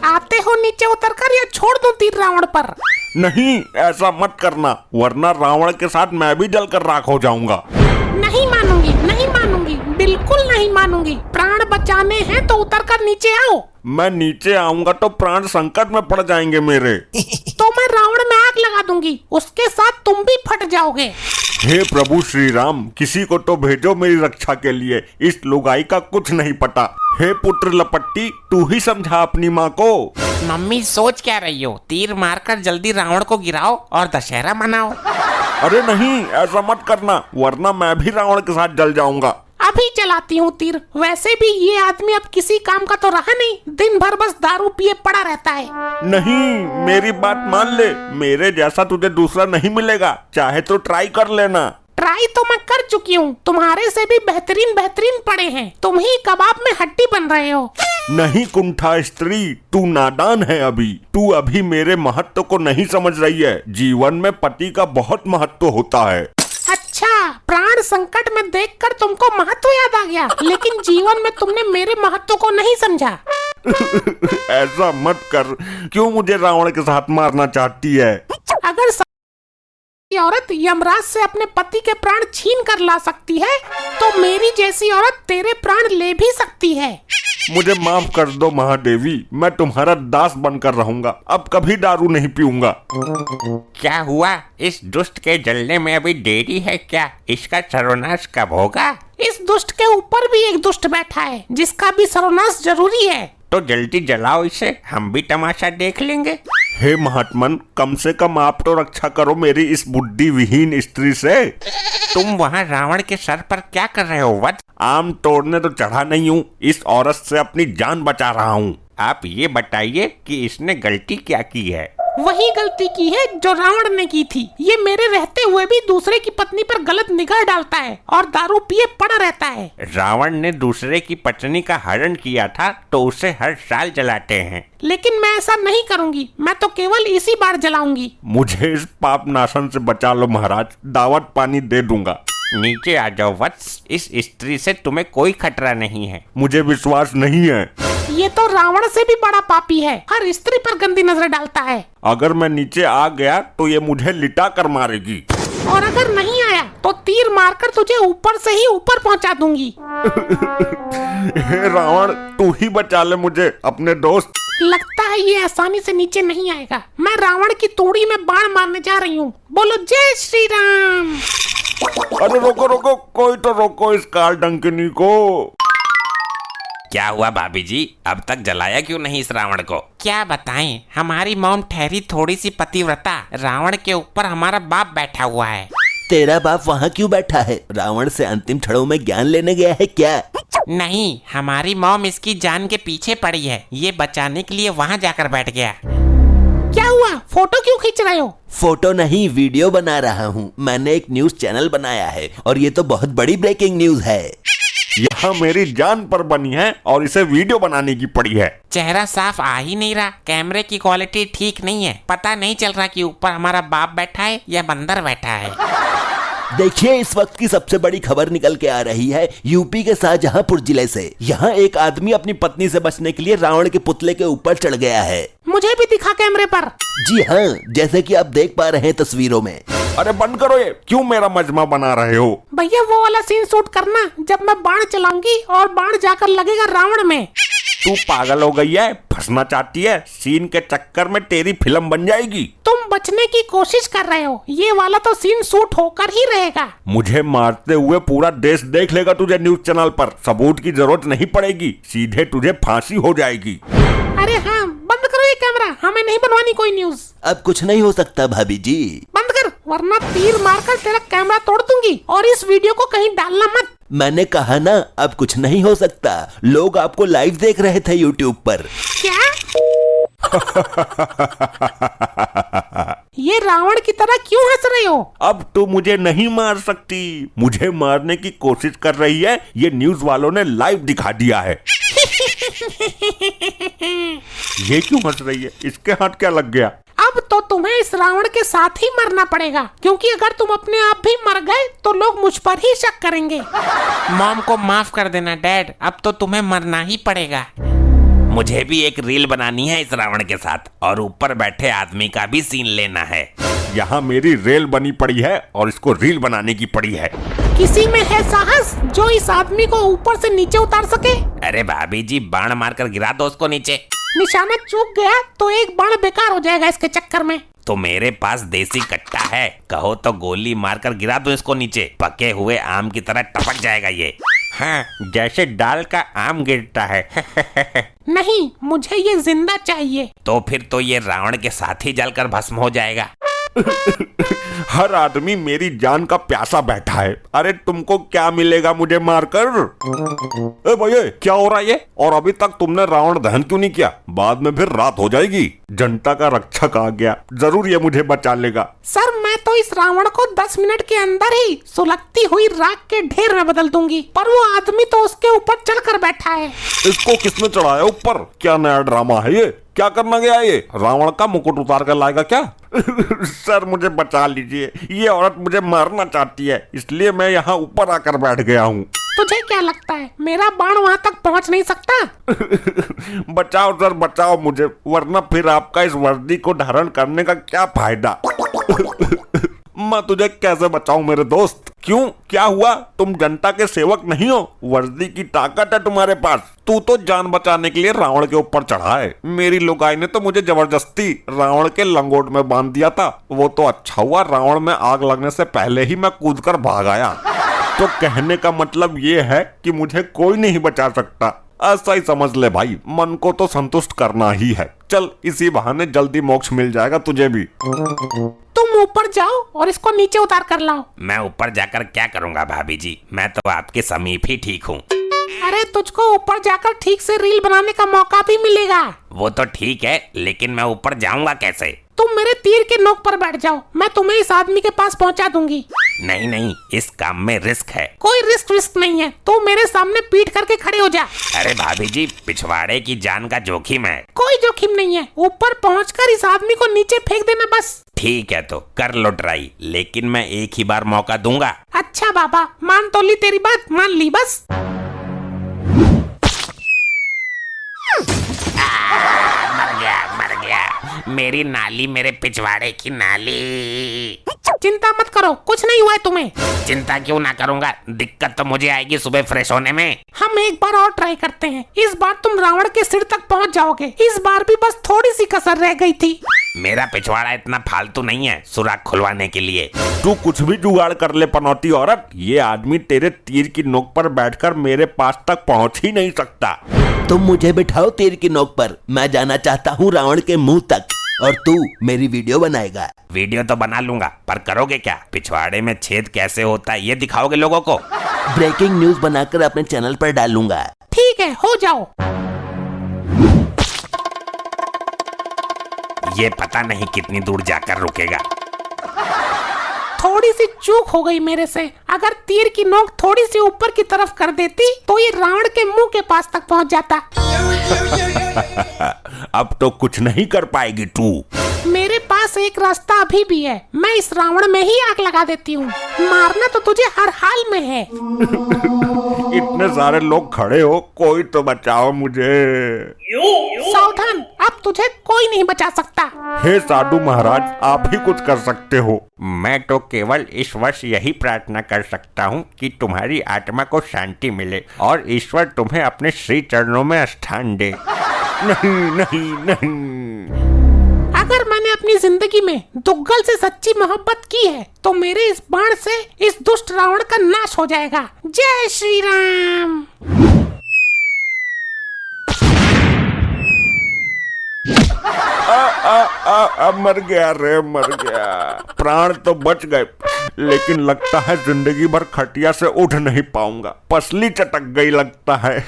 आते हो नीचे उतरकर या छोड़ दूं तीर रावण पर? नहीं, ऐसा मत करना, वरना रावण के साथ मैं भी जलकर राख हो जाऊंगा। नहीं मानूंगी, नहीं मानूंगी, बिल्कुल नहीं मानूंगी। प्राण बचाने हैं तो उतरकर नीचे आओ। मैं नीचे आऊंगा तो प्राण संकट में पड़ जाएंगे मेरे। तो मैं रावण में आग लगा दूंगी, उसके साथ तुम भी फट जाओगे। हे प्रभु श्री राम, किसी को तो भेजो मेरी रक्षा के लिए, इस लुगाई का कुछ नहीं पता। हे पुत्र लपट्टी, तू ही समझा अपनी माँ को। मम्मी सोच क्या रही हो? तीर मारकर जल्दी रावण को गिराओ और दशहरा मनाओ। अरे नहीं, ऐसा मत करना, वरना मैं भी रावण के साथ जल जाऊंगा। अभी चलाती हूँ तीर। वैसे भी ये आदमी अब किसी काम का तो रहा नहीं, दिन भर बस दारू पिए पड़ा रहता है। नहीं, मेरी बात मान ले, मेरे जैसा तुझे दूसरा नहीं मिलेगा, चाहे तो ट्राई कर लेना। ट्राई तो मैं कर चुकी हूँ, तुम्हारे से भी बेहतरीन बेहतरीन पड़े हैं। तुम ही कबाब में हड्डी बन रहे हो। नहीं कुंठा स्त्री, तू नादान है अभी। तू अभी मेरे महत्व को नहीं समझ रही है। जीवन में पति का बहुत महत्व होता है। अच्छा, प्राण संकट में देखकर तुमको महत्व याद आ गया, लेकिन जीवन में तुमने मेरे महत्व को नहीं समझा। ऐसा मत कर, क्यों मुझे रावण के साथ मारना चाहती है? अगर औरत यमराज से अपने पति के प्राण छीन कर ला सकती है, तो मेरी जैसी औरत तेरे प्राण ले भी सकती है। मुझे माफ कर दो महादेवी, मैं तुम्हारा दास बनकर रहूंगा, अब कभी दारू नहीं पीऊंगा। क्या हुआ? इस दुष्ट के जलने में अभी देरी है क्या? इसका सर्वनाश कब होगा? इस दुष्ट के ऊपर भी एक दुष्ट बैठा है, जिसका भी सर्वनाश जरूरी है। तो जल्दी जलाओ इसे, हम भी तमाशा देख लेंगे। हे महात्मन, कम से कम आप तो रक्षा करो मेरी इस बुद्धि विहीन स्त्री से। तुम वहाँ रावण के सर पर क्या कर रहे हो वत्स? आम तोड़ने तो चढ़ा नहीं हूँ, इस औरत से अपनी जान बचा रहा हूँ। आप ये बताइए कि इसने गलती क्या की है? वही गलती की है जो रावण ने की थी। ये मेरे रहते हुए भी दूसरे की पत्नी पर गलत निगाह डालता है और दारू पिए पड़ा रहता है। रावण ने दूसरे की पत्नी का हरण किया था तो उसे हर साल जलाते हैं। लेकिन मैं ऐसा नहीं करूंगी, मैं तो केवल इसी बार जलाऊंगी। मुझे इस पाप नाशन से बचा लो महाराज, दावत पानी दे दूंगा। नीचे आ जाओ वत्स, इस स्त्री से तुम्हें कोई खतरा नहीं है। मुझे विश्वास नहीं है। ये तो रावण से भी बड़ा पापी है, हर स्त्री पर गंदी नजर डालता है। अगर मैं नीचे आ गया तो ये मुझे लिटा कर मारेगी, और अगर नहीं आया तो तीर मारकर तुझे ऊपर से ही ऊपर पहुंचा दूंगी। हे रावण, तू ही बचा ले मुझे, अपने दोस्त। लगता है ये आसानी से नीचे नहीं आएगा। मैं रावण की तूड़ी में बाण मारने जा रही हूँ। बोलो जय श्री राम। अरे रोको रोको, कोई तो रोको इस काल डंकिनी को। क्या हुआ भाभी जी, अब तक जलाया क्यों नहीं इस रावण को? क्या बताएं, हमारी मॉम ठहरी थोड़ी सी पतिव्रता, रावण के ऊपर हमारा बाप बैठा हुआ है। तेरा बाप वहाँ क्यों बैठा है? रावण से अंतिम क्षणों में ज्ञान लेने गया है क्या? नहीं, हमारी मॉम इसकी जान के पीछे पड़ी है, ये बचाने के लिए वहाँ जाकर बैठ गया। क्या हुआ? फोटो क्यों खींच रहे हो? फोटो नहीं, वीडियो बना रहा हूँ। मैंने एक न्यूज चैनल बनाया है और ये तो बहुत बड़ी ब्रेकिंग न्यूज है। यहाँ मेरी जान पर बनी है और इसे वीडियो बनाने की पड़ी है। चेहरा साफ आ ही नहीं रहा, कैमरे की क्वालिटी ठीक नहीं है, पता नहीं चल रहा कि ऊपर हमारा बाप बैठा है या बंदर बैठा है। देखिए, इस वक्त की सबसे बड़ी खबर निकल के आ रही है यूपी के शाहजहांपुर जिले से। यहाँ एक आदमी अपनी पत्नी से बचने के लिए रावण के पुतले के ऊपर चढ़ गया है। मुझे भी दिखा कैमरे पर। जी हाँ, जैसे कि आप देख पा रहे हैं तस्वीरों में। अरे बंद करो ये, क्यों मेरा मजमा बना रहे हो? भैया वो वाला सीन शूट करना जब मैं बाण चलाऊंगी और बाण जाकर लगेगा रावण में। तू पागल हो गई है, फंसना चाहती है? सीन के चक्कर में तेरी फिल्म बन जाएगी। तुम बचने की कोशिश कर रहे हो, ये वाला तो सीन शूट होकर ही रहेगा। मुझे मारते हुए पूरा देश देख लेगा तुझे न्यूज चैनल पर, सबूत की जरूरत नहीं पड़ेगी, सीधे तुझे फांसी हो जाएगी। अरे हाँ, बंद करो ये कैमरा, हमें नहीं बनवानी कोई न्यूज। अब कुछ नहीं हो सकता भाभी जी। बंद कर, वरना तीर मारकर तेरा कैमरा तोड़ दूंगी। और इस वीडियो को कहीं डालना मत। मैंने कहा ना, अब कुछ नहीं हो सकता। लोग आपको लाइव देख रहे थे यूट्यूब पर। क्या? ये रावण की तरह क्यों हंस रहे हो? अब तो मुझे नहीं मार सकती, मुझे मारने की कोशिश कर रही है, ये न्यूज वालों ने लाइव दिखा दिया है। ये क्यों हंस रही है? इसके हाथ क्या लग गया? अब तो तुम्हें इस रावण के साथ ही मरना पड़ेगा, क्योंकि अगर तुम अपने आप भी मर गए तो लोग मुझ पर ही शक करेंगे। मॉम को माफ कर देना डैड, अब तो तुम्हें मरना ही पड़ेगा। मुझे भी एक रील बनानी है इस रावण के साथ और ऊपर बैठे आदमी का भी सीन लेना है। यहाँ मेरी रेल बनी पड़ी है और इसको रील बनाने की पड़ी है। किसी में है साहस जो इस आदमी को ऊपर से नीचे उतार सके? अरे भाभी जी, बाण मारकर गिरा दो उसको नीचे। निशाना चूक गया तो एक बाण बेकार हो जाएगा इसके चक्कर में। तो मेरे पास देसी कट्टा है, कहो तो गोली मारकर गिरा दो इसको नीचे। पके हुए आम की तरह टपक जाएगा ये। हाँ, जैसे दाल का आम गिरता है। नहीं, मुझे ये जिंदा चाहिए। तो फिर तो ये रावण के साथ ही जलकर भस्म हो जाएगा। हर आदमी मेरी जान का प्यासा बैठा है। अरे तुमको क्या मिलेगा मुझे मारकर? ए भैया, क्या हो रहा है ये? और अभी तक तुमने रावण दहन क्यों नहीं किया? बाद में फिर रात हो जाएगी। जनता का रक्षक आ गया, जरूर ये मुझे बचा लेगा। सर, मैं तो इस रावण को 10 मिनट के अंदर ही सुलगती हुई राख के ढेर में बदल दूंगी, पर वो आदमी तो उसके ऊपर चढ़कर बैठा है। इसको किसने चढ़ाया ऊपर? क्या नया ड्रामा है ये? क्या करना गया ये? रावण का मुकुट उतार कर लाएगा क्या? सर, मुझे बचा लीजिए, ये औरत मुझे मारना चाहती है, इसलिए मैं यहाँ ऊपर आकर बैठ गया हूँ। तुझे क्या लगता है मेरा बाण वहाँ तक पहुँच नहीं सकता? बचाओ सर, बचाओ मुझे, वरना फिर आपका इस वर्दी को धारण करने का क्या फायदा? मैं तुझे कैसे बचाऊं मेरे दोस्त? क्यों, क्या हुआ? तुम जनता के सेवक नहीं हो? वर्दी की ताकत है तुम्हारे पास। तू तो जान बचाने के लिए रावण के ऊपर चढ़ा है। मेरी लुगाई ने तो मुझे जबरदस्ती रावण के लंगोट में बांध दिया था। वो तो अच्छा हुआ, रावण में आग लगने से पहले ही मैं कूदकर भाग आया। तो कहने का मतलब ये है कि मुझे कोई नहीं बचा सकता। ऐसा ही समझ ले भाई, मन को तो संतुष्ट करना ही है। चल, इसी बहाने जल्दी मोक्ष मिल जाएगा तुझे भी। तुम ऊपर जाओ और इसको नीचे उतार कर लाओ। मैं ऊपर जाकर क्या करूंगा भाभी जी, मैं तो आपके समीप ही ठीक हूँ। अरे, तुझको ऊपर जाकर ठीक से रील बनाने का मौका भी मिलेगा। वो तो ठीक है, लेकिन मैं ऊपर जाऊंगा कैसे? तुम मेरे तीर के नोक पर बैठ जाओ, मैं तुम्हें इस आदमी के पास पहुंचा दूंगी। नहीं नहीं, इस काम में रिस्क है। कोई रिस्क नहीं है, तो मेरे सामने पीठ करके खड़े हो जा। अरे भाभी जी, पिछवाड़े की जान का जोखिम है। कोई जोखिम नहीं है, ऊपर पहुंचकर इस आदमी को नीचे फेंक देना बस। ठीक है, तो कर लो ट्राई, लेकिन मैं एक ही बार मौका दूंगा। अच्छा बाबा, मान तो ली तेरी बात, मान ली बस। मर गया, मेरी नाली, मेरे पिछवाड़े की नाली। चिंता मत करो, कुछ नहीं हुआ है तुम्हें। चिंता क्यों ना करूंगा, दिक्कत तो मुझे आएगी सुबह फ्रेश होने में। हम एक बार और ट्राई करते हैं, इस बार तुम रावण के सिर तक पहुंच जाओगे। इस बार भी बस थोड़ी सी कसर रह गई थी। मेरा पिछवाड़ा इतना फालतू नहीं है सुराख खुलवाने के लिए। तू कुछ भी जुगाड़ कर ले पनौती औरत, ये आदमी तेरे तीर की नोक पर बैठकर मेरे पास तक पहुंच ही नहीं सकता। तुम मुझे बिठाओ तीर की नोक पर, मैं जाना चाहता हूँ रावण के मुंह तक, और तू मेरी वीडियो बनाएगा। वीडियो तो बना लूंगा, पर करोगे क्या? पिछवाड़े में छेद कैसे होता है ये दिखाओगे लोगों को? ब्रेकिंग न्यूज बनाकर अपने चैनल पर डालूंगा। ठीक है, हो जाओ। ये पता नहीं कितनी दूर जाकर रुकेगा। थोड़ी सी चूक हो गई मेरे से, अगर तीर की नोक थोड़ी सी ऊपर की तरफ कर देती तो ये रावण के मुंह के पास तक पहुंच जाता। अब तो कुछ नहीं कर पाएगी तू। मेरे पास एक रास्ता अभी भी है, मैं इस रावण में ही आग लगा देती हूँ। मारना तो तुझे हर हाल में है। इतने सारे लोग खड़े हो, कोई तो बचाओ मुझे। सावधान, अब तुझे कोई नहीं बचा सकता। हे साधु महाराज, आप ही कुछ कर सकते हो। मैं तो केवल इस वर्ष यही प्रार्थना कर सकता हूँ कि तुम्हारी आत्मा को शांति मिले और ईश्वर तुम्हें अपने श्री चरणों में स्थान दे। नहीं नहीं नहीं। अगर मैंने अपनी जिंदगी में दुग्गल से सच्ची मोहब्बत की है तो मेरे इस बाण से इस दुष्ट रावण का नाश हो जाएगा। जय श्री राम। मर गया रे, मर गया। प्राण तो बच गए, लेकिन लगता है जिंदगी भर खटिया से उठ नहीं पाऊंगा। पसली चटक गई लगता है।